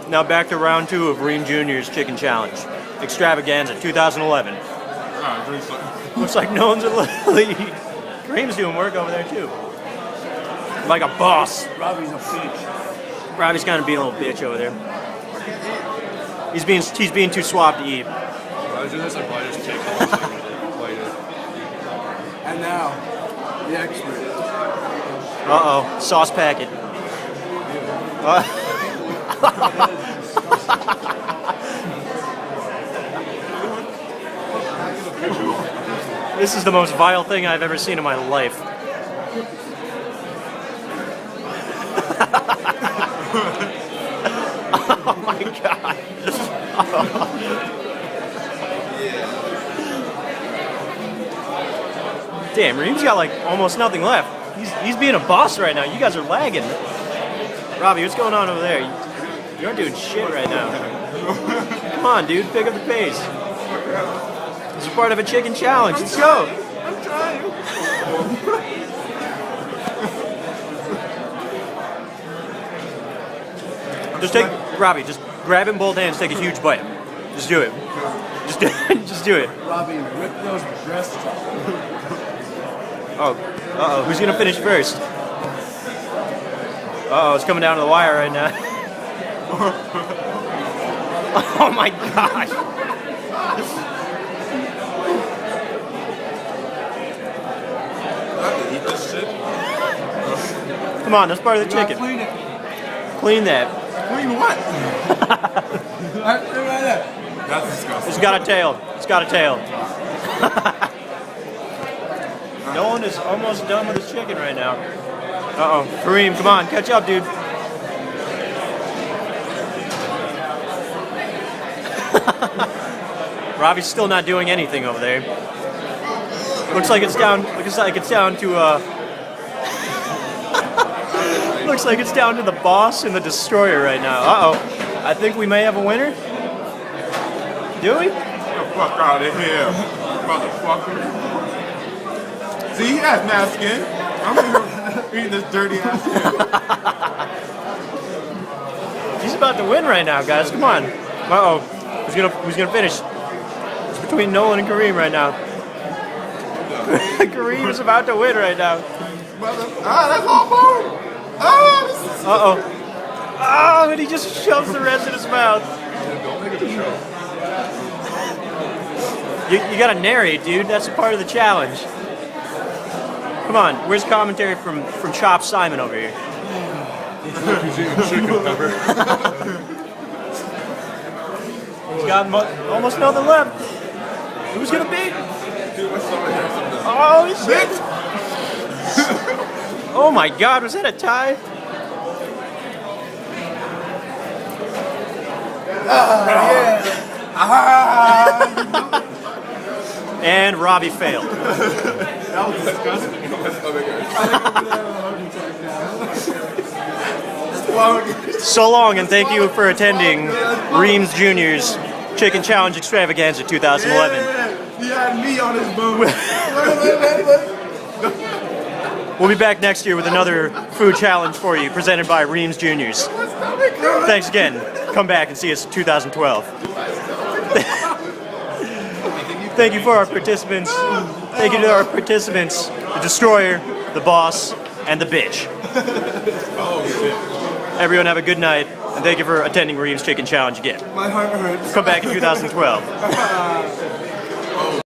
Now back to round 2 of Reem Jr.'s Chicken Challenge. Extravaganza 2011. Looks like no one's in the lead. Reem's doing work over there too. Like a boss. Robbie's a bitch. Robbie's kind of being a little bitch over there. He's being too suave to eat. And now, the expert. Uh-oh, sauce packet. This is the most vile thing I've ever seen in my life. Oh my god. Damn, Reem's got like almost nothing left. He's being a boss right now. You guys are lagging. Robbie, what's going on over there? You aren't doing shit right now. Come on, dude, pick up the pace. This is part of a chicken challenge. Let's go. I'm trying. Just take, Robbie, just grab it in both hands, take a huge bite. Just do it. Just do it. Just do it. Robbie, rip those breasts off. Oh, uh-oh, who's gonna finish first? Uh-oh, it's coming down to the wire right now. Oh my gosh. Eat this shit. Come on, that's part of the chicken. Clean it. Clean that. Clean what? Right there. That's disgusting. It's got a tail. It's got a tail. No one is almost done with his chicken right now. Uh-oh. Reem, come on, catch up, dude. Robbie's still not doing anything over there. Looks like it's down. Looks like it's down to looks like it's down to the boss and the destroyer right now. Uh-oh. I think we may have a winner. Do we? Get the fuck out of here, motherfucker. See, he has mad skin. I'm here eating this dirty ass skin. He's about to win right now, guys. Come on. Uh-oh. Who's gonna finish? It's between Nolan and Kareem right now. Kareem is about to win right now. That's all bone. This is... Uh-oh. Oh, and he just shoves the rest in his mouth. Don't make it a show. You gotta narrate, dude. That's a part of the challenge. Come on, where's commentary from Chop Simon over here? He's eating chicken pepper. He's got almost nothing left. Who's gonna beat? Oh, he's sick. Oh my god, was that a tie? And Robbie failed. That was disgusting. So long, and thank you for attending Reemz Jr.'s Chicken Challenge Extravaganza 2011. Yeah, he had me on his bone. We'll be back next year with another food challenge for you, presented by Reemz Jr.'s. Thanks again. Come back and see us in 2012. Thank you for our participants. Thank you to our participants, the Destroyer, the Boss, and the Bitch. Oh shit. Everyone have a good night, and thank you for attending Reemz Chicken Challenge again. My heart hurts. Come back in 2012.